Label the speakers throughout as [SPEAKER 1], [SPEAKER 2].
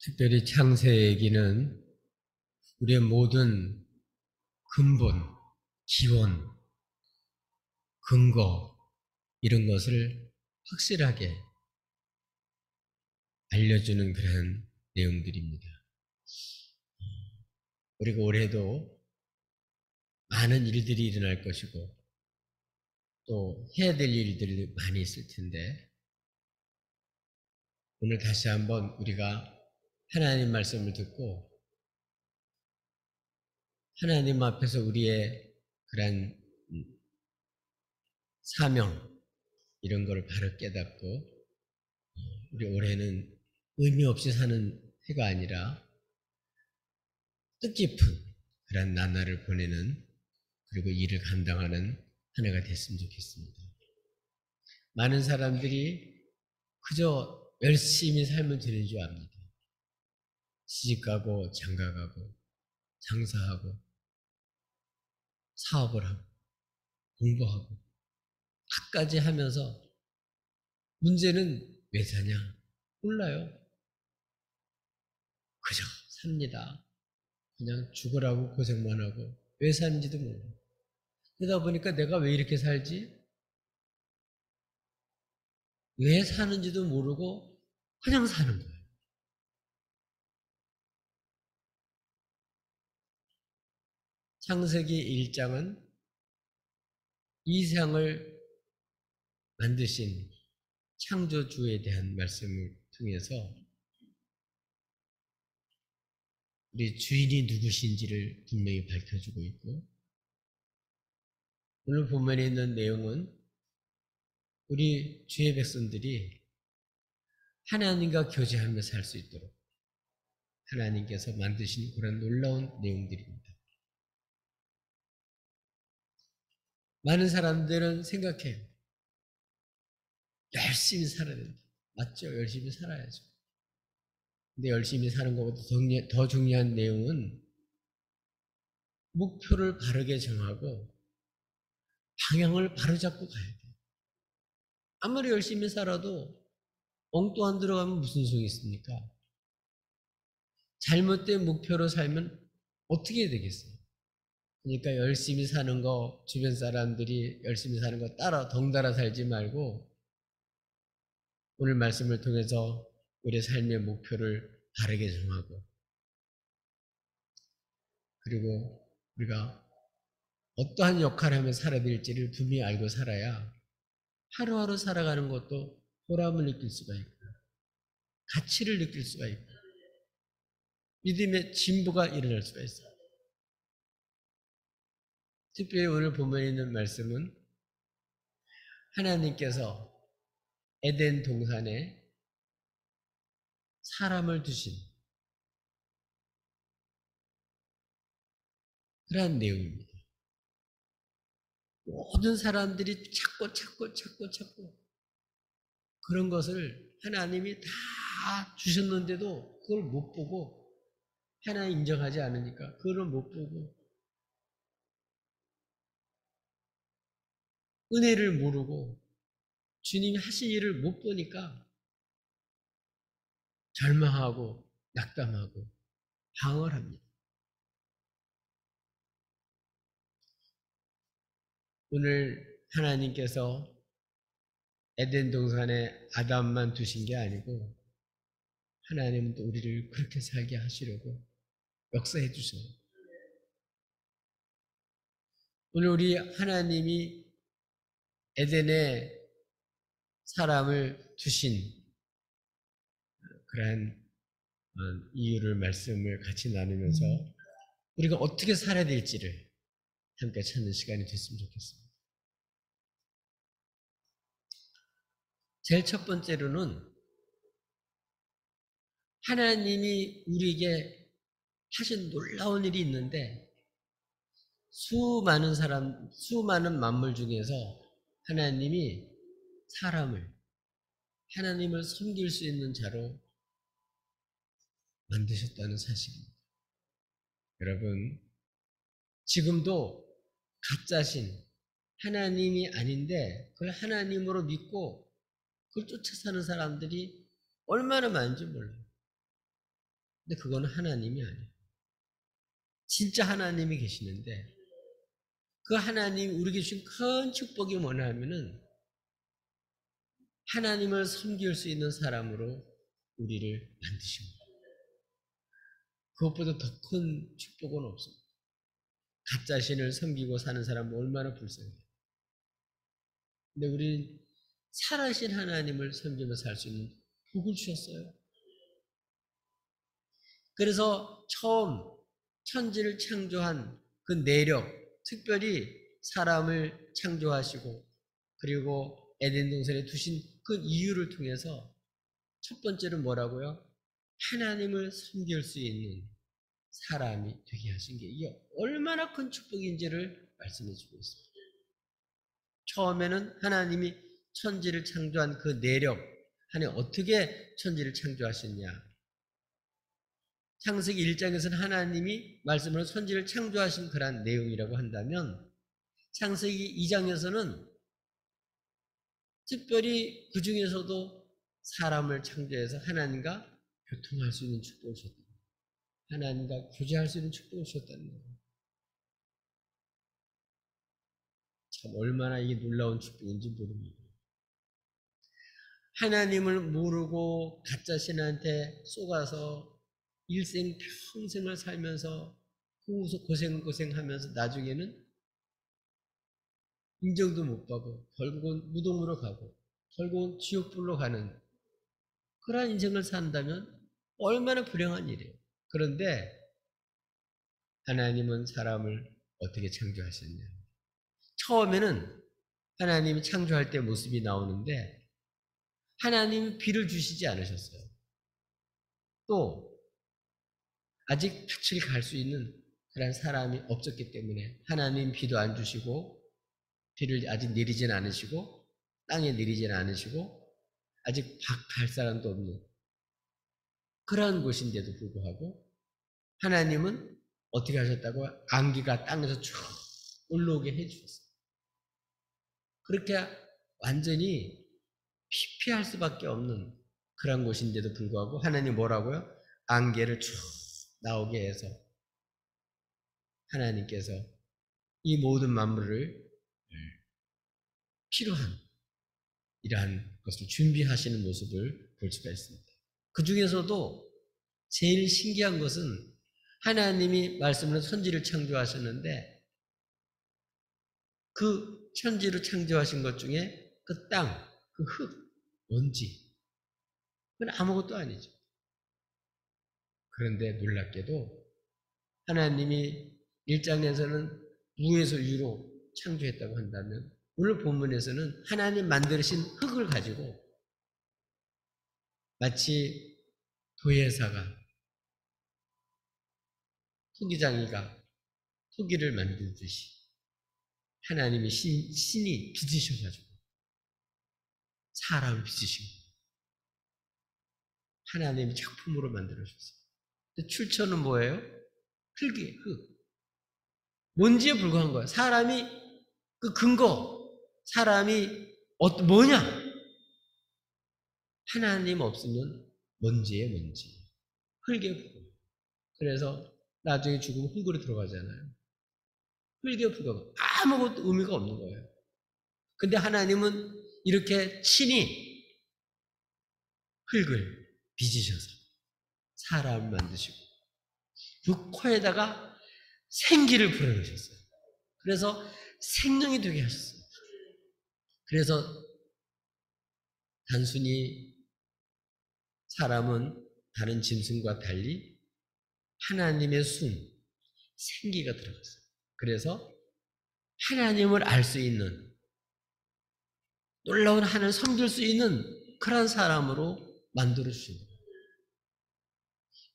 [SPEAKER 1] 특별히 창세기는 우리의 모든 근본, 기원, 근거 이런 것을 확실하게 알려주는 그러한 내용들입니다. 우리가 올해도 많은 일들이 일어날 것이고 또 해야 될 일들이 많이 있을 텐데 오늘 다시 한번 우리가 하나님 말씀을 듣고 하나님 앞에서 우리의 그런 사명 이런 걸 바로 깨닫고 우리 올해는 의미 없이 사는 해가 아니라 뜻깊은 그런 나날을 보내는 그리고 일을 감당하는 한 해가 됐으면 좋겠습니다. 많은 사람들이 그저 열심히 살면 되는 줄 압니다. 시집가고 장가가고 장사하고 사업을 하고 공부하고 갖가지 하면서 문제는 왜 사냐? 몰라요. 그저 삽니다. 그냥 죽으라고 고생만 하고 왜 사는지도 몰라요. 그러다 보니까 내가 왜 이렇게 살지? 왜 사는지도 모르고 그냥 사는 거예요. 창세기 1장은 이 세상을 만드신 창조주에 대한 말씀을 통해서 우리 주인이 누구신지를 분명히 밝혀주고 있고 오늘 본문에 있는 내용은 우리 주의 백성들이 하나님과 교제하며 살 수 있도록 하나님께서 만드신 그런 놀라운 내용들입니다. 많은 사람들은 생각해요. 열심히 살아야 된다. 맞죠? 열심히 살아야죠. 근데 열심히 사는 것보다 더 중요한 내용은 목표를 바르게 정하고 방향을 바로잡고 가야 돼요. 아무리 열심히 살아도 엉뚱한 들어가면 무슨 소용이 있습니까? 잘못된 목표로 살면 어떻게 되겠어요? 그러니까 열심히 사는 거, 주변 사람들이 열심히 사는 거 따라 덩달아 살지 말고 오늘 말씀을 통해서 우리의 삶의 목표를 바르게 정하고 그리고 우리가 어떠한 역할을 하며 살아야 될지를 분명히 알고 살아야 하루하루 살아가는 것도 보람을 느낄 수가 있고 가치를 느낄 수가 있고 믿음의 진보가 일어날 수가 있어요. 특별히 오늘 본문에 있는 말씀은 하나님께서 에덴 동산에 사람을 두신 그러한 내용입니다. 모든 사람들이 찾고 그런 것을 하나님이 다 주셨는데도 그걸 못 보고 하나님 인정하지 않으니까 그걸 못 보고 은혜를 모르고 주님이 하신 일을 못 보니까 절망하고 낙담하고 방황을 합니다. 오늘 하나님께서 에덴 동산에 아담만 두신 게 아니고 하나님은 또 우리를 그렇게 살게 하시려고 역사해 주셔요. 오늘 우리 하나님이 에덴에 사람을 두신 그러한 이유를 말씀을 같이 나누면서 우리가 어떻게 살아야 될지를 함께 찾는 시간이 됐으면 좋겠습니다. 제일 첫 번째로는 하나님이 우리에게 하신 놀라운 일이 있는데 수많은 만물 중에서 하나님이 사람을 하나님을 섬길 수 있는 자로 만드셨다는 사실입니다. 여러분, 지금도 가짜신 하나님이 아닌데 그걸 하나님으로 믿고 그걸 쫓아 사는 사람들이 얼마나 많은지 몰라요. 근데 그거는 하나님이 아니에요. 진짜 하나님이 계시는데 그 하나님 우리에게 주신 큰 축복이 뭐냐 하면은 하나님을 섬길 수 있는 사람으로 우리를 만드십니다. 그것보다 더 큰 축복은 없습니다. 가짜 신을 섬기고 사는 사람은 얼마나 불쌍해요. 근데 우리는 살아신 하나님을 섬기며 살 수 있는 복을 주셨어요. 그래서 처음 천지를 창조한 그 내력, 특별히 사람을 창조하시고 그리고 에덴 동산에 두신 그 이유를 통해서 첫 번째로 뭐라고요? 하나님을 섬길 수 있는 사람이 되게 하신 게 이게 얼마나 큰 축복인지를 말씀해 주고 있습니다. 처음에는 하나님이 천지를 창조한 그 내력, 하나님 어떻게 천지를 창조하셨냐? 창세기 1장에서는 하나님이 말씀으로 천지를 창조하신 그런 내용이라고 한다면 창세기 2장에서는 특별히 그 중에서도 사람을 창조해서 하나님과 교통할 수 있는 축복을 주셨다. 하나님과 교제할 수 있는 축복을 주셨다는 거예요. 참 얼마나 이게 놀라운 축복인지 모릅니다. 하나님을 모르고 가짜 신한테 속아서 일생 평생을 살면서 고생하면서 나중에는 인정도 못 받고 결국은 무덤으로 가고 결국은 지옥불로 가는 그러한 인생을 산다면 얼마나 불행한 일이에요. 그런데 하나님은 사람을 어떻게 창조하셨냐. 처음에는 하나님이 창조할 때 모습이 나오는데 하나님이 비를 주시지 않으셨어요. 또 아직 밭을 갈 수 있는 그런 사람이 없었기 때문에 하나님 비도 안 주시고 비를 아직 내리진 않으시고 땅에 내리진 않으시고 아직 밭 갈 사람도 없는 그러한 곳인데도 불구하고 하나님은 어떻게 하셨다고? 안개가 땅에서 쭉 올라오게 해주셨어요. 그렇게 완전히 피폐할 수밖에 없는 그런 곳인데도 불구하고 하나님 뭐라고요? 안개를 쭉 나오게 해서 하나님께서 이 모든 만물을 필요한 이러한 것을 준비하시는 모습을 볼 수가 있습니다. 그 중에서도 제일 신기한 것은 하나님이 말씀으로 천지를 창조하셨는데 그 천지를 창조하신 것 중에 그 땅, 그 흙, 먼지 그건 아무것도 아니죠. 그런데 놀랍게도 하나님이 1장에서는 무에서 유로 창조했다고 한다면 오늘 본문에서는 하나님 만드신 흙을 가지고 마치 도예사가 토기장이가 토기를 만들듯이 하나님이 신이 빚으셔가지고 사람을 빚으시고 하나님이 작품으로 만들어주셨어요. 출처는 뭐예요? 흙이에요. 흙. 먼지에 불과한 거예요. 사람이 그 근거, 사람이 뭐냐? 하나님 없으면 먼지에 먼지, 흙에 불과. 그래서 나중에 죽으면 흙으로 들어가잖아요. 흙에 불과. 아무것도 의미가 없는 거예요. 근데 하나님은 이렇게 친히 흙을 빚으셔서 사람을 만드시고 그 코에다가 생기를 불어넣으셨어요. 그래서 생명이 되게 하셨어요. 그래서 단순히 사람은 다른 짐승과 달리 하나님의 숨, 생기가 들어갔어요. 그래서 하나님을 알 수 있는 놀라운 하나님을 섬길 수 있는 그런 사람으로 만들어 주신 거예요.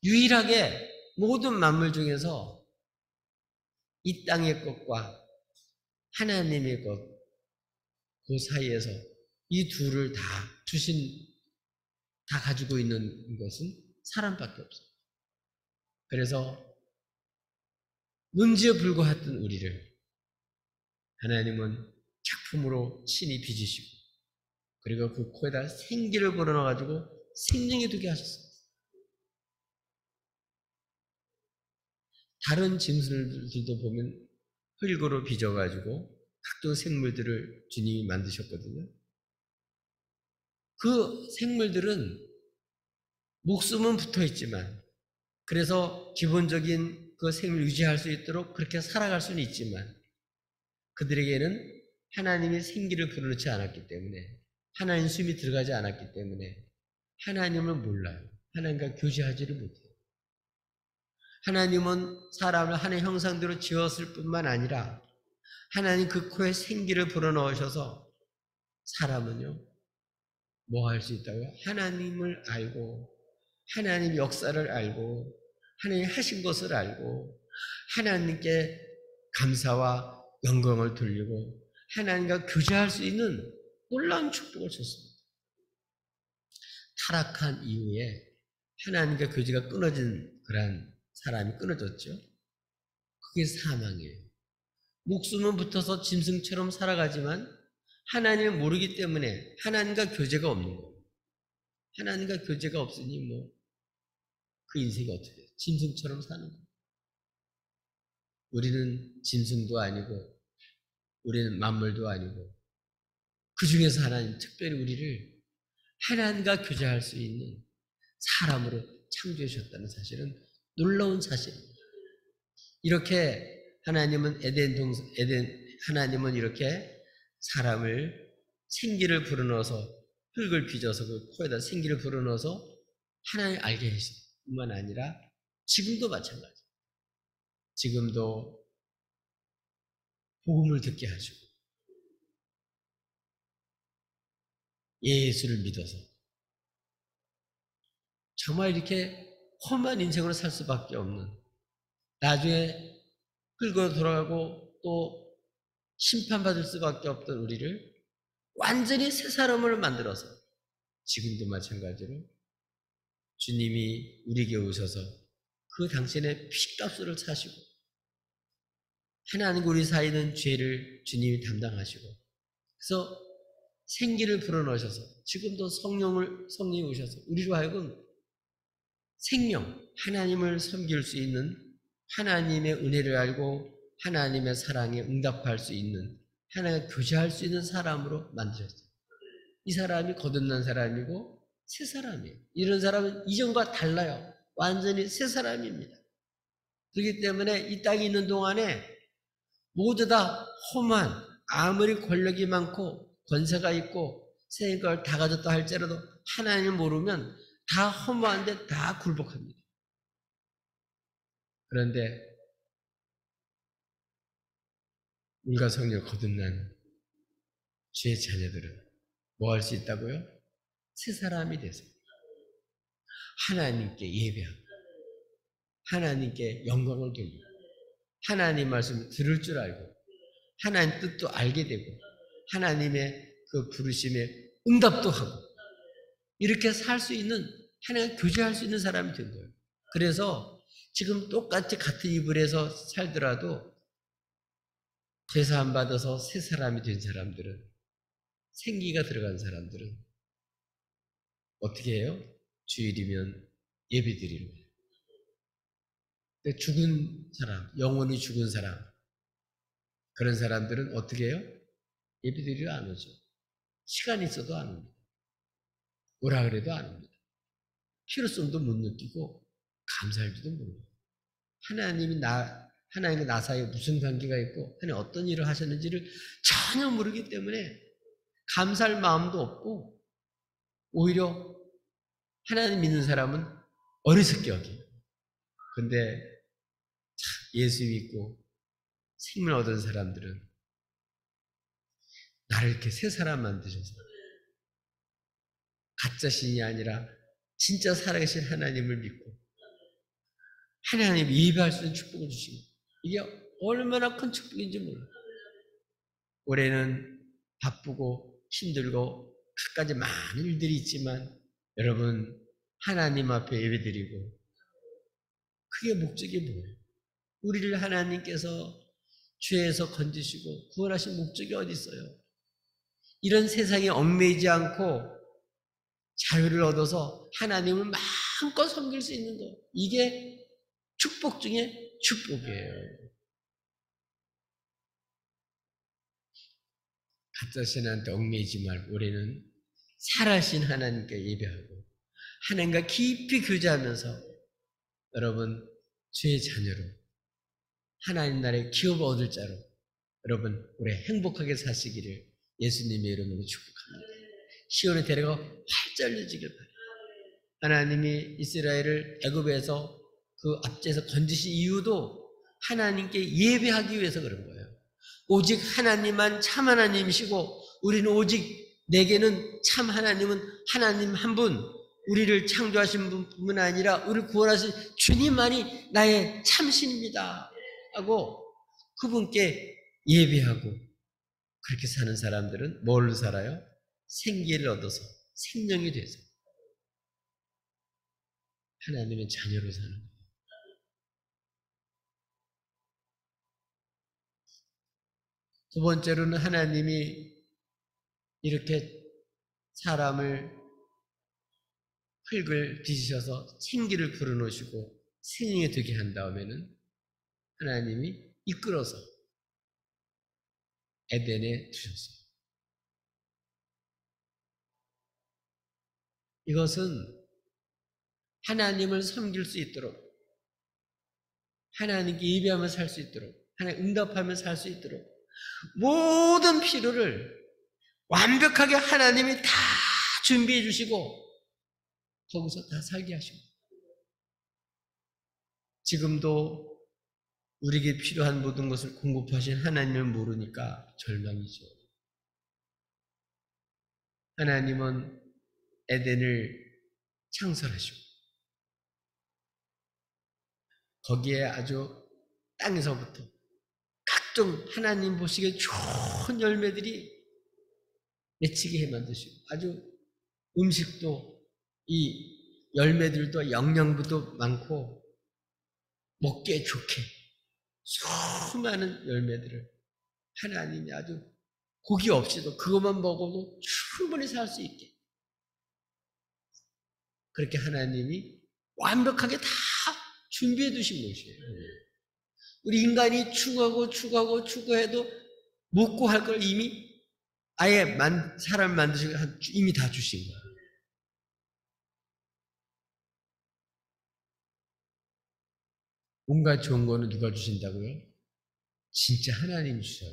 [SPEAKER 1] 유일하게 모든 만물 중에서 이 땅의 것과 하나님의 것, 그 사이에서 이 둘을 다 다 가지고 있는 것은 사람밖에 없어요. 그래서 문제에 불과했던 우리를 하나님은 작품으로 친히 빚으시고 그리고 그 코에다 생기를 불어넣어가지고 생명이 되게 하셨어요. 다른 짐승들도 보면 흙으로 빚어가지고 각종 생물들을 주님이 만드셨거든요. 그 생물들은 목숨은 붙어 있지만, 그래서 기본적인 그 생을 유지할 수 있도록 그렇게 살아갈 수는 있지만, 그들에게는 하나님의 생기를 불어넣지 않았기 때문에, 하나님 숨이 들어가지 않았기 때문에 하나님을 몰라요. 하나님과 교제하지를 못해요. 하나님은 사람을 하나님의 형상대로 지었을 뿐만 아니라 하나님 그 코에 생기를 불어넣으셔서 사람은요, 뭐 할 수 있다고요? 하나님을 알고, 하나님 역사를 알고, 하나님 하신 것을 알고, 하나님께 감사와 영광을 돌리고 하나님과 교제할 수 있는 놀라운 축복을 줬습니다. 타락한 이후에 하나님과 교제가 끊어진 그런 사람이 끊어졌죠. 그게 사망이에요. 목숨은 붙어서 짐승처럼 살아가지만 하나님을 모르기 때문에 하나님과 교제가 없는 거예요. 하나님과 교제가 없으니 그 인생이 어떻게 돼요? 짐승처럼 사는 거예요. 우리는 짐승도 아니고 우리는 만물도 아니고 그 중에서 하나님 특별히 우리를 하나님과 교제할 수 있는 사람으로 창조하셨다는 사실은 놀라운 사실입니다. 이렇게 하나님은 하나님은 이렇게 사람을 생기를 불어넣어서 흙을 빚어서 그 코에다 생기를 불어넣어서 하나님을 알게 하실 뿐만 아니라 지금도 마찬가지. 지금도 복음을 듣게 하시고 예수를 믿어서 정말 이렇게 험한 인생으로 살 수밖에 없는, 나중에 끌고 돌아가고 또 심판받을 수밖에 없던 우리를 완전히 새 사람을 만들어서 지금도 마찬가지로 주님이 우리에게 오셔서 그 당신의 피값을 사시고 하나님과 우리 사이에 있는 죄를 주님이 담당하시고, 그래서 생기를 불어넣으셔서 지금도 성령이 오셔서 우리로 하여금 생명, 하나님을 섬길 수 있는, 하나님의 은혜를 알고 하나님의 사랑에 응답할 수 있는, 하나님과 교제할 수 있는 사람으로 만드셨어요. 이 사람이 거듭난 사람이고 새 사람이에요. 이런 사람은 이전과 달라요. 완전히 새 사람입니다. 그렇기 때문에 이 땅에 있는 동안에 모두 다 험한, 아무리 권력이 많고 권세가 있고 세상의 걸 다 가졌다 할지라도 하나님을 모르면 다 허무한데 다 굴복합니다. 그런데 물과 성령 거듭난 주의 자녀들은 뭐 할 수 있다고요? 새 사람이 돼서 하나님께 예배하고 하나님께 영광을 돌리고 하나님 말씀을 들을 줄 알고 하나님 뜻도 알게 되고 하나님의 그 부르심에 응답도 하고 이렇게 살 수 있는, 하나님과 교제할 수 있는 사람이 된 거예요. 그래서 지금 똑같이 같은 이불에서 살더라도 제사 안 받아서 새 사람이 된 사람들은, 생기가 들어간 사람들은 어떻게 해요? 주일이면 예배 드리는 거예요. 근데 죽은 사람, 영혼이 죽은 사람, 그런 사람들은 어떻게 해요? 예배 드리러 안 오죠. 시간이 있어도 안 옵니다. 오라 그래도 안 옵니다. 필요성도 못 느끼고 감사할지도 모릅니다. 하나님과 나 사이에 무슨 관계가 있고 하나님 어떤 일을 하셨는지를 전혀 모르기 때문에 감사할 마음도 없고 오히려 하나님 믿는 사람은 어리석게 여겨요. 근데 예수 믿고 생명 얻은 사람들은 나를 이렇게 새 사람 만드셔서 가짜 신이 아니라 진짜 살아계신 하나님을 믿고 하나님 예배할 수 있는 축복을 주시고, 이게 얼마나 큰 축복인지 몰라요. 올해는 바쁘고 힘들고 갖가지 많은 일들이 있지만 여러분 하나님 앞에 예배드리고, 그게 목적이 뭐예요? 우리를 하나님께서 죄에서 건지시고 구원하신 목적이 어디 있어요? 이런 세상에 얽매이지 않고 자유를 얻어서 하나님을 마음껏 섬길 수 있는 것, 이게 축복 중에 축복이에요. 가짜 신한테 얽매이지 말고 우리는 살아신 하나님께 예배하고 하나님과 깊이 교제하면서 여러분 주의 자녀로 하나님 나라의 기업을 얻을 자로 여러분 우리 행복하게 사시기를 예수님의 이름으로 축복합니다. 시온의 대례가 활짝 열려지길 바랍니다. 하나님이 이스라엘을 애굽에서 그 압제에서 건지신 이유도 하나님께 예배하기 위해서 그런 거예요. 오직 하나님만 참 하나님이시고 우리는 오직 내게는 참 하나님은 하나님 한 분, 우리를 창조하신 분뿐 아니라 우리를 구원하신 주님만이 나의 참신입니다 하고 그분께 예배하고 그렇게 사는 사람들은 뭘 살아요? 생기를 얻어서 생명이 돼서 하나님의 자녀로 사는 거예요. 두 번째로는 하나님이 이렇게 사람을 흙을 뒤지셔서 생기를 불어넣으시고 생명이 되게 한 다음에는 하나님이 이끌어서 에덴에 두셨어요. 이것은 하나님을 섬길 수 있도록 하나님께 예배하며 살 수 있도록 하나님 응답하며 살 수 있도록 모든 필요를 완벽하게 하나님이 다 준비해 주시고 거기서 다 살게 하시고 지금도 우리에게 필요한 모든 것을 공급하신 하나님을 모르니까 절망이죠. 하나님은 에덴을 창설하시고 거기에 아주 땅에서부터 각종 하나님 보시기에 좋은 열매들이 맺히게 해 만드시고 아주 음식도 이 열매들도 영양분도 많고 먹기에 좋게 수많은 열매들을 하나님이 아주 고기 없이도 그것만 먹어도 충분히 살 수 있게 그렇게 하나님이 완벽하게 다 준비해 두신 것이에요. 우리 인간이 추구해도 못 구할 걸 이미 아예 사람을 만드시고 이미 다 주신 거예요. 온갖 좋은 거는 누가 주신다고요? 진짜 하나님이 주셔요.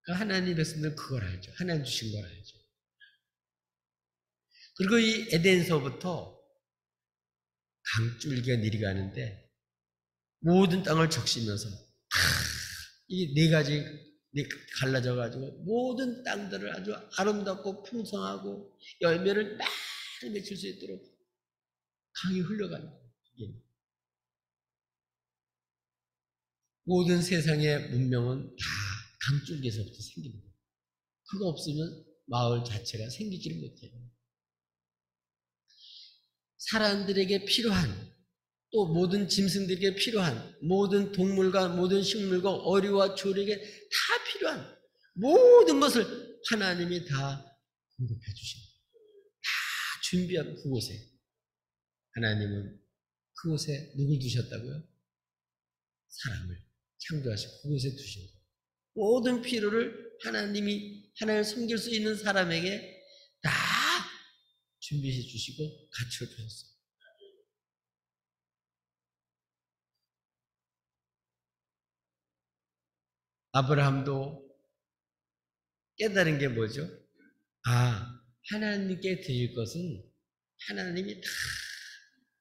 [SPEAKER 1] 그러니까 하나님 백성들은 그걸 알죠. 하나님 주신 걸 알죠. 그리고 이 에덴서부터 강줄기가 내려가는데 모든 땅을 적시면서 이 네 가지 갈라져 가지고 모든 땅들을 아주 아름답고 풍성하고 열매를 많이 맺힐 수 있도록 강이 흘러가는 거예요. 모든 세상의 문명은 다 강줄기에서부터 생깁니다. 그거 없으면 마을 자체가 생기지를 못해요. 사람들에게 필요한 또 모든 짐승들에게 필요한 모든 동물과 모든 식물과 어류와 조리에게 다 필요한 모든 것을 하나님이 다 공급해 주십니다. 다 준비한 그곳에 하나님은 그곳에 누굴 두셨다고요? 사람을 창조하시고 그곳에 두신 거예요. 모든 필요를 하나님을 섬길 수 있는 사람에게 다 준비해 주시고 갖춰 주셨어요. 아브라함도 깨달은 게 뭐죠? 하나님께 드릴 것은 하나님이 다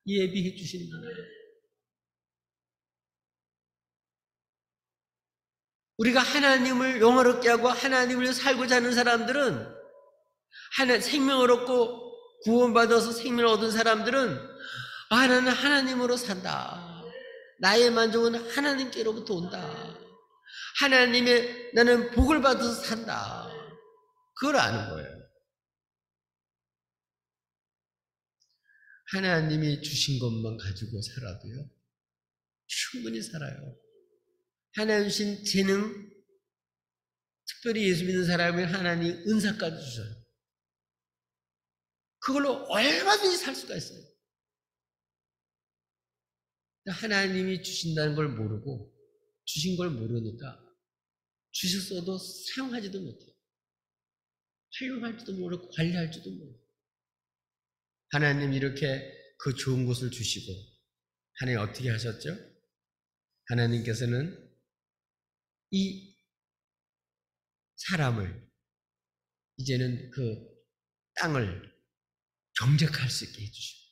[SPEAKER 1] 예비해 주시는 거예요. 우리가 하나님을 영화롭게 하고 하나님을 위해 살고자 하는 사람들은 생명을 얻고 구원받아서 생명을 얻은 사람들은 나는 하나님으로 산다. 나의 만족은 하나님께로부터 온다. 나는 복을 받아서 산다. 그걸 아는 거예요. 하나님이 주신 것만 가지고 살아도요, 충분히 살아요. 하나님 주신 재능, 특별히 예수 믿는 사람은 하나님 은사까지 주셔요. 그걸로 얼마든지 살 수가 있어요. 하나님이 주신다는 걸 모르고 주신 걸 모르니까 주셨어도 사용하지도 못해요. 활용할지도 모르고 관리할지도 모르고. 하나님 이렇게 그 좋은 것을 주시고 하나님 어떻게 하셨죠? 하나님께서는 이 사람을 이제는 그 땅을 경작할 수 있게 해주시고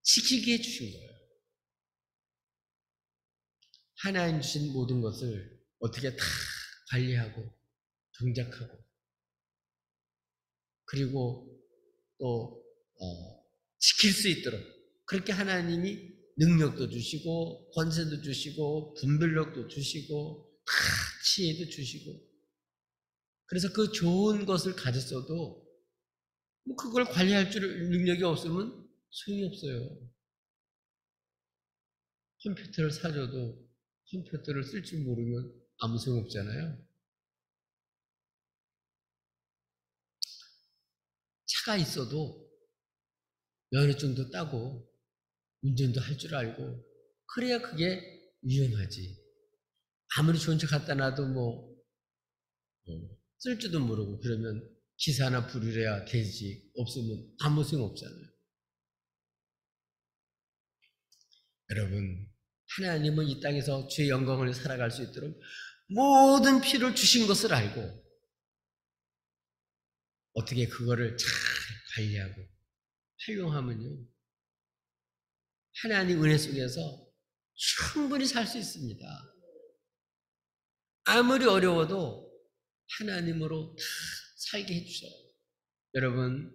[SPEAKER 1] 지키게 해주신 거예요. 하나님 주신 모든 것을 어떻게 다 관리하고 경작하고 그리고 또 지킬 수 있도록 그렇게 하나님이 능력도 주시고 권세도 주시고 분별력도 주시고 다 지혜도 주시고 그래서 그 좋은 것을 가졌어도 뭐 그걸 관리할 줄 능력이 없으면 소용이 없어요. 컴퓨터를 사줘도 컴퓨터를 쓸 줄 모르면 아무 소용 없잖아요. 차가 있어도 면허증도 따고 운전도 할 줄 알고 그래야 그게 유용하지. 아무리 좋은 차 갖다 놔도 쓸 줄도 모르고 그러면 기사나 부르려야 되지. 없으면 아무 소용 없잖아요. 여러분, 하나님은 이 땅에서 주의 영광을 살아갈 수 있도록 모든 필요를 주신 것을 알고 어떻게 그거를 잘 관리하고 활용하면요. 하나님 은혜 속에서 충분히 살 수 있습니다. 아무리 어려워도 하나님으로 다 살게 해주셔요. 여러분,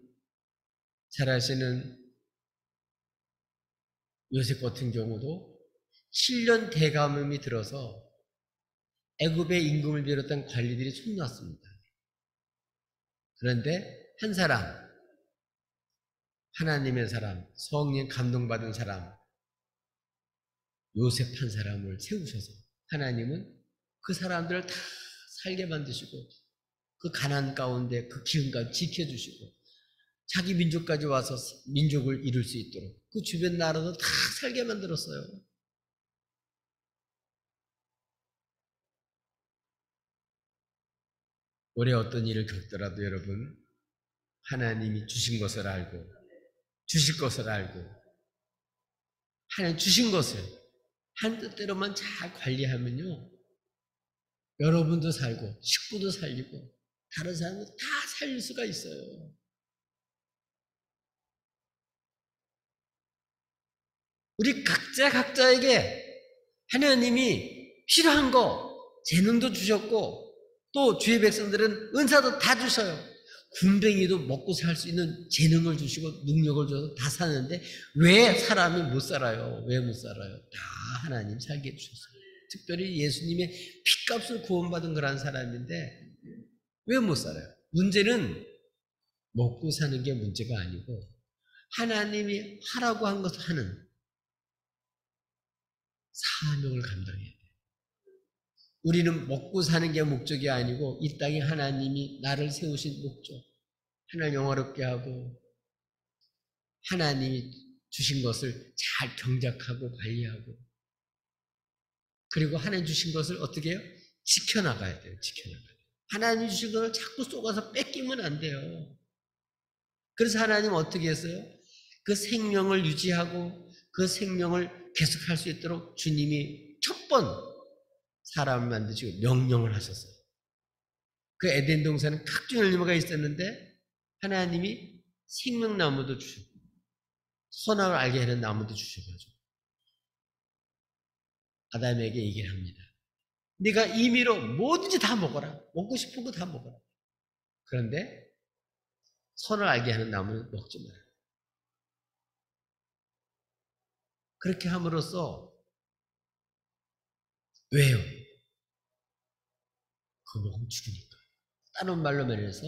[SPEAKER 1] 잘 아시는 요셉 같은 경우도 7년 대감음이 들어서 애굽의 임금을 비롯한 관리들이 손놨습니다. 그런데 한 사람, 하나님의 사람, 성령 감동받은 사람, 요셉 한 사람을 세우셔서 하나님은 그 사람들을 다 살게 만드시고 그 가난 가운데 그 기운까지 지켜주시고 자기 민족까지 와서 민족을 이룰 수 있도록 그 주변 나라도 다 살게 만들었어요. 올해 어떤 일을 겪더라도 여러분 하나님이 주신 것을 알고 주실 것을 알고 하나님 주신 것을 한 뜻대로만 잘 관리하면요 여러분도 살고 식구도 살리고 다른 사람도 다 살릴 수가 있어요. 우리 각자에게 하나님이 필요한 거 재능도 주셨고 또 주의 백성들은 은사도 다 주셔요. 군뱅이도 먹고 살 수 있는 재능을 주시고 능력을 줘서 다 사는데 왜 사람이 못 살아요? 왜 못 살아요? 다 하나님 살게 해주셨어요. 특별히 예수님의 핏값을 구원받은 그런 사람인데 왜 못 살아요? 문제는 먹고 사는 게 문제가 아니고 하나님이 하라고 한 것을 하는 사명을 감당해야 돼요. 우리는 먹고 사는 게 목적이 아니고 이 땅에 하나님이 나를 세우신 목적, 하나님 영화롭게 하고 하나님이 주신 것을 잘 경작하고 관리하고 그리고 하나님 주신 것을 어떻게 해요? 지켜나가야 돼요. 지켜나가야 돼요. 하나님 주신 것을 자꾸 쏘가서 뺏기면 안 돼요. 그래서 하나님 어떻게 했어요? 그 생명을 유지하고 그 생명을 계속할 수 있도록 주님이 첫 번 사람을 만드시고 명령을 하셨어요. 그 에덴 동산은 각종 열매가 있었는데 하나님이 생명나무도 주시고 선악을 알게 하는 나무도 주셔가지고 아담에게 얘기를 합니다. 네가 임의로 뭐든지 다 먹어라. 먹고 싶은 거 다 먹어라. 그런데 선을 알게 하는 나무는 먹지 마라. 그렇게 함으로써 왜요? 그거 먹으면 죽으니까. 다른 말로 말해서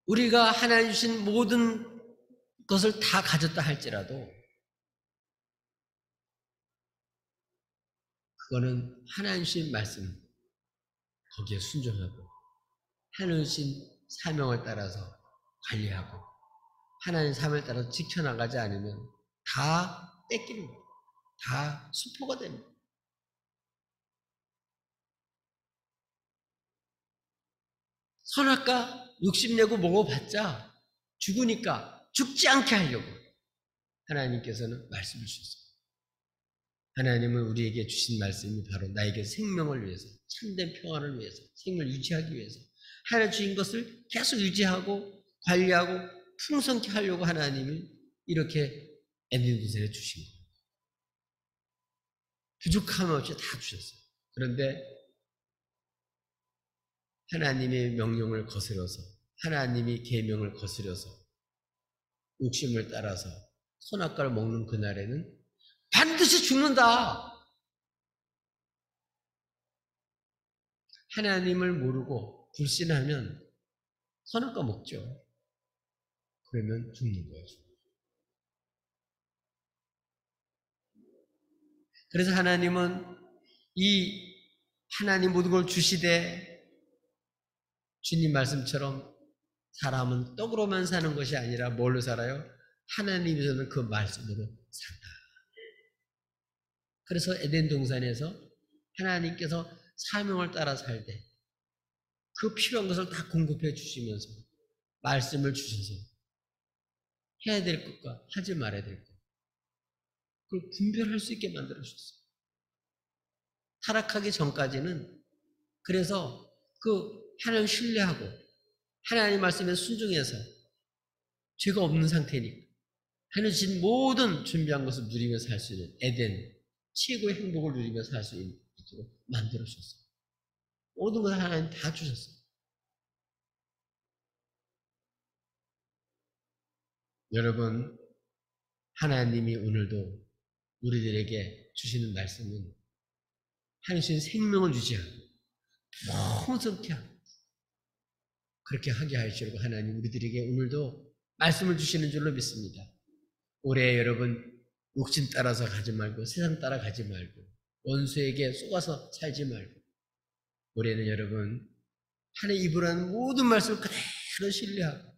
[SPEAKER 1] 우리가 하나님 주신 모든 것을 다 가졌다 할지라도 그거는 하나님 주신 말씀 거기에 순종하고 하나님 주신 사명을 따라서 관리하고 하나님 삶을 따라서 지켜나가지 않으면 다 뺏기는 거예요. 다 수포가 됩니다. 선악과 욕심내고 먹어봤자 죽으니까 죽지 않게 하려고 하나님께서는 말씀을 주셨어요. 하나님은 우리에게 주신 말씀이 바로 나에게 생명을 위해서, 참된 평화를 위해서, 생명을 유지하기 위해서 하나님 주신 것을 계속 유지하고 관리하고 풍성케 하려고 하나님이 이렇게 에덴 동산에 주신 거예요. 부족함 없이 다 주셨어요. 그런데 하나님의 명령을 거스려서, 하나님이 계명을 거스려서 욕심을 따라서 선악과를 먹는 그날에는 반드시 죽는다. 하나님을 모르고 불신하면 선악과 먹죠. 그러면 죽는 거예요. 그래서 하나님은 이 하나님 모든 걸 주시되 주님 말씀처럼 사람은 떡으로만 사는 것이 아니라 뭘로 살아요? 하나님께서는 그 말씀으로 산다. 그래서 에덴 동산에서 하나님께서 사명을 따라 살되 그 필요한 것을 다 공급해 주시면서 말씀을 주셔서 해야 될 것과 하지 말아야 될 것, 그걸 분별할 수 있게 만들어 주셨어요. 타락하기 전까지는 그래서 그 하나님 신뢰하고 하나님 말씀에 순종해서 죄가 없는 상태니까 하나님 주신 모든 준비한 것을 누리며 살 수 있는 에덴, 최고의 행복을 누리며 살 수 있도록 만들어 주셨어요. 모든 것을 하나님 다 주셨어요. 여러분, 하나님이 오늘도 우리들에게 주시는 말씀은 하나님 주신 생명을 유지하고 풍성케 하고 그렇게 하게 하시려고 하나님 우리들에게 오늘도 말씀을 주시는 줄로 믿습니다. 올해 여러분 욕심 따라서 가지 말고 세상 따라 가지 말고 원수에게 속아서 살지 말고 올해는 여러분 하나님 입으로 하는 모든 말씀을 그대로 신뢰하고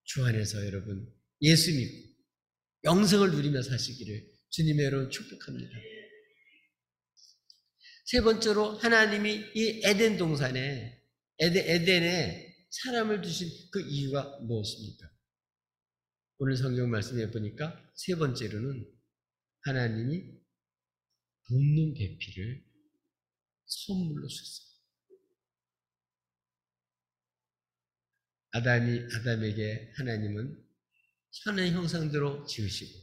[SPEAKER 1] 주 안에서 여러분 예수 믿고 영생을 누리며 사시기를 주님의 여러분 축복합니다. 세 번째로 하나님이 이 에덴 동산에 에덴에 사람을 두신 그 이유가 무엇입니까? 오늘 성경 말씀에 보니까 세 번째로는 하나님이 돕는 배필을 선물로 줬어요. 아담에게 하나님은 선의 형상대로 지으시고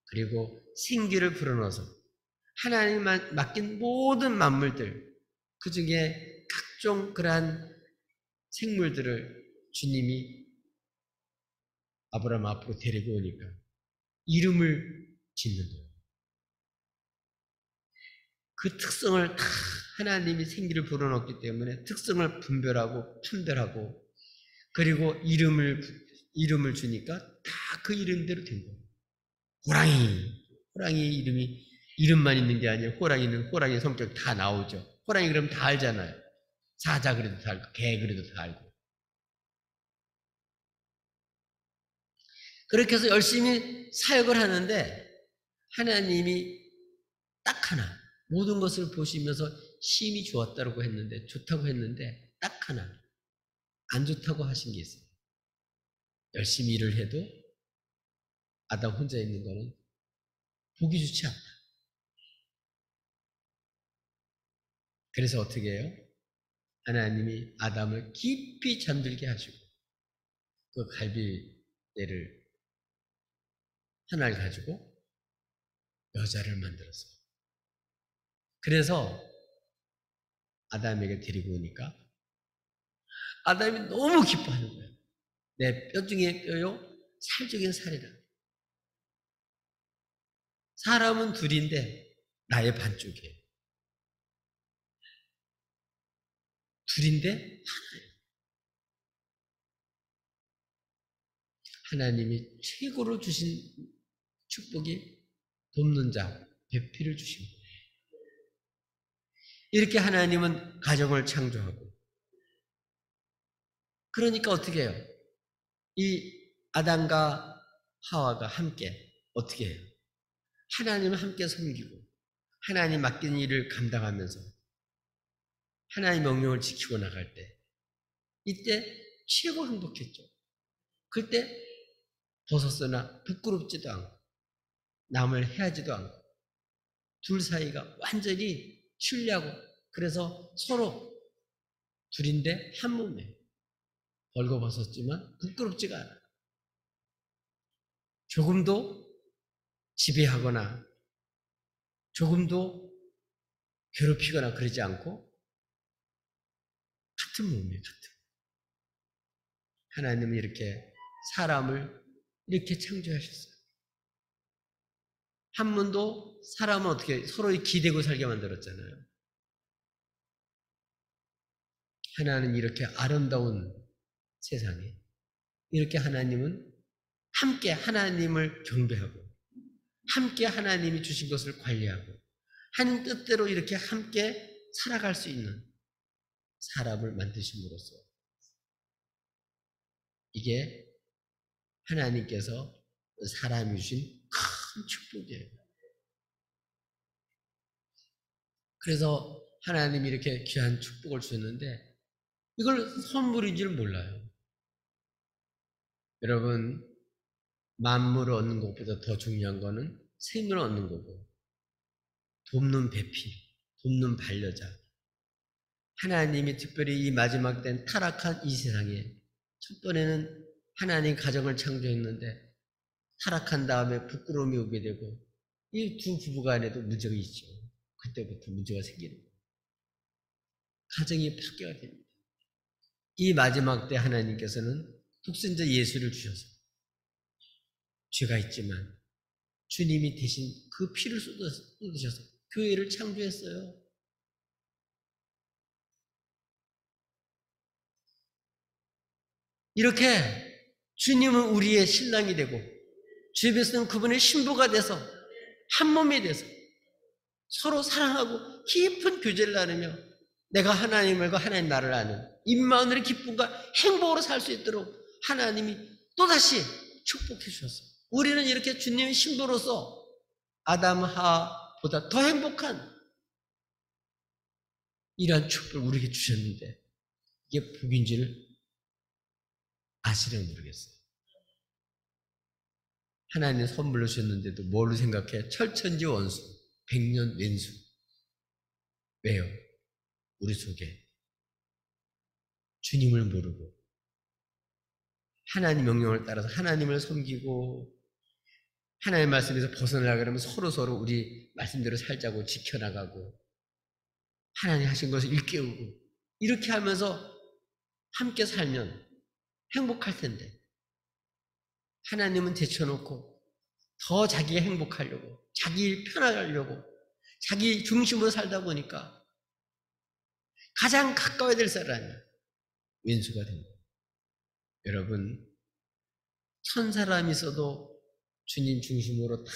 [SPEAKER 1] 그리고 생기를 불어넣어서 하나님 맡긴 모든 만물들 그 중에 각종 그러한 생물들을 주님이 아브라함 앞으로 데리고 오니까 이름을 짓는 거예요. 그 특성을 다 하나님이 생기를 불어넣었기 때문에 특성을 분별하고 판별하고 그리고 이름을 주니까 다 그 이름대로 된 거예요. 호랑이 이름만 있는 게 아니라 호랑이는 호랑이 성격 다 나오죠. 호랑이 그럼 다 알잖아요. 사자 그래도 다 알고 개 그래도 다 알고 그렇게 해서 열심히 사역을 하는데 하나님이 딱 하나 모든 것을 보시면서 심히 좋았다고 했는데 좋다고 했는데 딱 하나 안 좋다고 하신 게 있어요. 열심히 일을 해도 아담 혼자 있는 거는 보기 좋지 않다. 그래서 어떻게 해요? 하나님이 아담을 깊이 잠들게 하시고 그 갈비대를 하나를 가지고 여자를 만들었어요. 그래서 아담에게 데리고 오니까 아담이 너무 기뻐하는 거예요. 내 뼈 중에 뼈요, 살 중에 살이라. 사람은 둘인데 나의 반쪽이에요. 둘인데 하나예요. 하나님이 최고로 주신 축복이 돕는 자, 배필을 주신 거예요. 이렇게 하나님은 가정을 창조하고 그러니까 어떻게 해요? 이 아담과 하와가 함께 어떻게 해요? 하나님을 함께 섬기고 하나님 맡긴 일을 감당하면서 하나님 명령을 지키고 나갈 때 이때 최고 행복했죠. 그때 벗었으나 부끄럽지도 않고 남을 해하지도 않고 둘 사이가 완전히 신뢰하고 그래서 서로 둘인데 한 몸에 벌거벗었지만 부끄럽지가 않아요. 조금도 지배하거나 조금도 괴롭히거나 그러지 않고 같은 몸이에요. 같은. 하나님은 이렇게 사람을 이렇게 창조하셨어요. 한 분도 사람은 어떻게 서로 기대고 살게 만들었잖아요. 하나는 이렇게 아름다운 세상에 이렇게 하나님은 함께 하나님을 경배하고 함께 하나님이 주신 것을 관리하고 하나님 뜻대로 이렇게 함께 살아갈 수 있는 사람을 만드심으로써 이게 하나님께서 사람이 주신 큰 축복이에요. 그래서 하나님이 이렇게 귀한 축복을 주셨는데 이걸 선물인 줄 몰라요. 여러분, 만물을 얻는 것보다 더 중요한 거는 생명을 얻는 거고 돕는 배필, 돕는 반려자. 하나님이 특별히 이 마지막 땐 타락한 이 세상에 첫 번에는 하나님 가정을 창조했는데 타락한 다음에 부끄러움이 오게 되고 이 두 부부 간에도 문제가 있죠. 그때부터 문제가 생기는 거예요. 가정이 파괴가 됩니다. 이 마지막 때 하나님께서는 독생자 예수를 주셔서 죄가 있지만 주님이 대신 그 피를 쏟으셔서 교회를 창조했어요. 이렇게 주님은 우리의 신랑이 되고 주님께서는 그분의 신부가 돼서 한 몸이 돼서 서로 사랑하고 깊은 교제를 나누며 내가 하나님과 하나님 나를 아는 임마누엘의 기쁨과 행복으로 살 수 있도록 하나님이 또다시 축복해 주셨어요. 우리는 이렇게 주님의 신부로서 아담 하와보다 더 행복한 이러한 축복을 우리에게 주셨는데 이게 복인지를 아시려면 모르겠어요. 하나님 선물로 주셨는데도 뭘로 생각해? 철천지 원수, 백년 왼수. 왜요? 우리 속에 주님을 모르고 하나님 명령을 따라서 하나님을 섬기고 하나님의 말씀에서 벗어나려고 그러면 서로 우리 말씀대로 살자고 지켜나가고 하나님 하신 것을 일깨우고 이렇게 하면서 함께 살면 행복할 텐데 하나님은 제쳐놓고 더 자기가 행복하려고 자기 일 편하려고 자기 중심으로 살다 보니까 가장 가까워야 될 사람이 왼수가 됩니다. 여러분, 천 사람이 있어도 주님 중심으로 다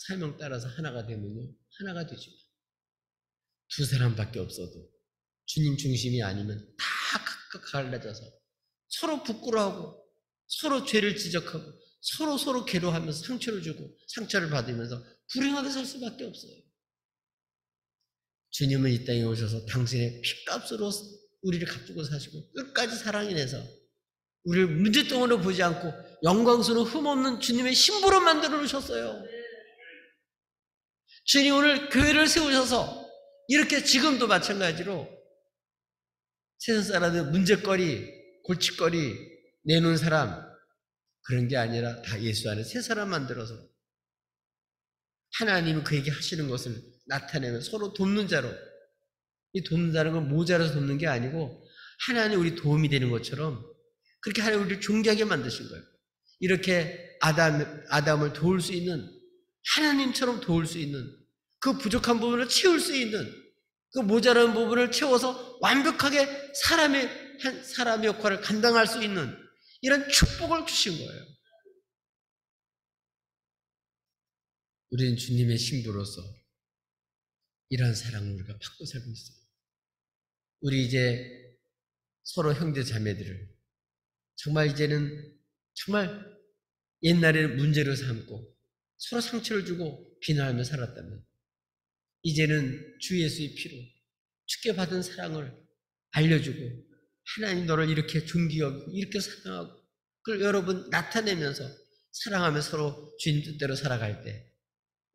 [SPEAKER 1] 사명 따라서 하나가 되면요 하나가 되지만 두 사람밖에 없어도 주님 중심이 아니면 다 각각 갈라져서 서로 부끄러워하고 서로 죄를 지적하고 서로 괴로워하면서 상처를 주고 상처를 받으면서 불행하게 살 수밖에 없어요. 주님은 이 땅에 오셔서 당신의 피값으로 우리를 값주고 사시고 끝까지 사랑이 내서 우리를 문제덩어리로 보지 않고 영광스러운 흠없는 주님의 신부로 만들어 놓으셨어요. 주님 오늘 교회를 세우셔서 이렇게 지금도 마찬가지로 세상 사람들 문제거리, 골칫거리 내놓은 사람 그런 게 아니라 다 예수 안에 새 사람 만들어서 하나님은 그에게 하시는 것을 나타내면 서로 돕는 자로 이 돕는 자는 건 모자라서 돕는 게 아니고 하나님 우리 도움이 되는 것처럼 그렇게 하나님 우리를 존귀하게 만드신 거예요. 이렇게 아담을 도울 수 있는 하나님처럼 도울 수 있는 그 부족한 부분을 채울 수 있는 그 모자란 부분을 채워서 완벽하게 사람의 역할을 감당할 수 있는 이런 축복을 주신 거예요. 우리는 주님의 신부로서 이러한 사랑을 우리가 받고 살고 있어요. 우리 이제 서로 형제 자매들을 정말 이제는 정말 옛날에는 문제로 삼고 서로 상처를 주고 비난하며 살았다면 이제는 주 예수의 피로 주께 받은 사랑을 알려주고 하나님 너를 이렇게 존귀하고 이렇게 사랑하고 그걸 여러분 나타내면서 사랑하며 서로 주인 뜻대로 살아갈 때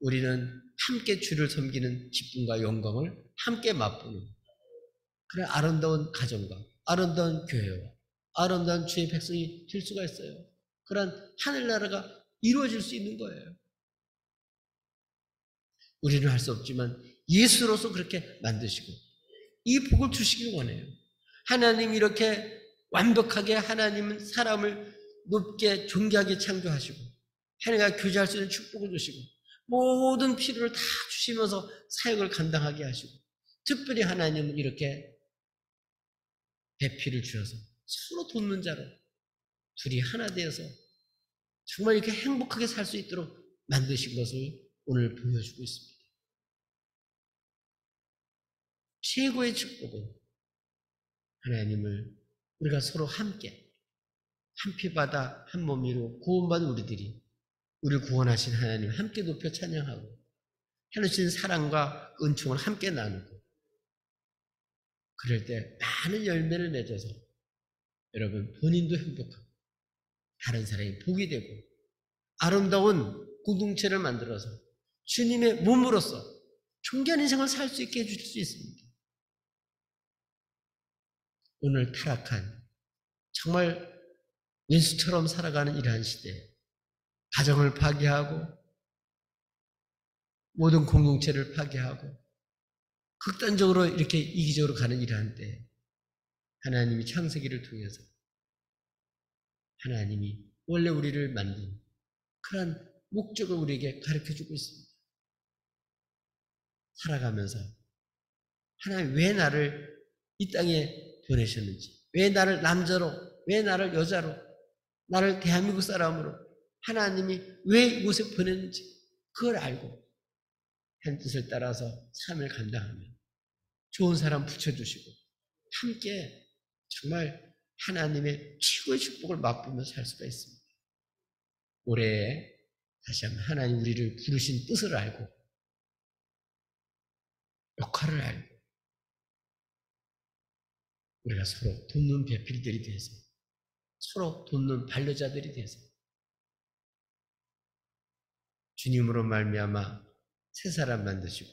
[SPEAKER 1] 우리는 함께 주를 섬기는 기쁨과 영광을 함께 맛보는 그런 아름다운 가정과 아름다운 교회와 아름다운 주의 백성이 될 수가 있어요. 그런 하늘나라가 이루어질 수 있는 거예요. 우리는 할 수 없지만 예수로서 그렇게 만드시고 이 복을 주시길 원해요. 하나님 이렇게 완벽하게 하나님은 사람을 높게 존귀하게 창조하시고 하나님과 교제할 수 있는 축복을 주시고 모든 필요를 다 주시면서 사역을 감당하게 하시고 특별히 하나님은 이렇게 배필을 주셔서 서로 돕는 자로 둘이 하나 되어서 정말 이렇게 행복하게 살 수 있도록 만드신 것을 오늘 보여주고 있습니다. 최고의 축복은 하나님을 우리가 서로 함께 한 피바다 한 몸이로 구원받은 우리들이 우리를 구원하신 하나님 함께 높여 찬양하고 해주신 사랑과 은총을 함께 나누고 그럴 때 많은 열매를 맺어서 여러분 본인도 행복하고 다른 사람이 복이 되고 아름다운 공동체를 만들어서 주님의 몸으로서 존귀한 인생을 살 수 있게 해주실 수 있습니다. 오늘 타락한 정말 윈수처럼 살아가는 이러한 시대에 가정을 파괴하고 모든 공동체를 파괴하고 극단적으로 이렇게 이기적으로 가는 이러한 때 하나님이 창세기를 통해서 하나님이 원래 우리를 만든 그런 목적을 우리에게 가르쳐주고 있습니다. 살아가면서 하나님 왜 나를 이 땅에 보내셨는지 왜 나를 남자로 왜 나를 여자로 나를 대한민국 사람으로 하나님이 왜 이곳에 보냈는지 그걸 알고 한 뜻을 따라서 삶을 감당하면 좋은 사람 붙여주시고 함께 정말 하나님의 최고의 축복을 맛보며 살 수가 있습니다. 올해 다시 한번 하나님 우리를 부르신 뜻을 알고 역할을 알고 우리가 서로 돕는 배필들이 돼서 서로 돕는 반려자들이 돼서 주님으로 말미암아 새 사람 만드시고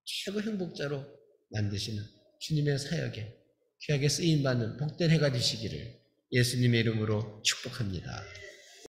[SPEAKER 1] 최고 행복자로 만드시는 주님의 사역에 귀하게 쓰임받는 복된 해가 되시기를 예수님의 이름으로 축복합니다.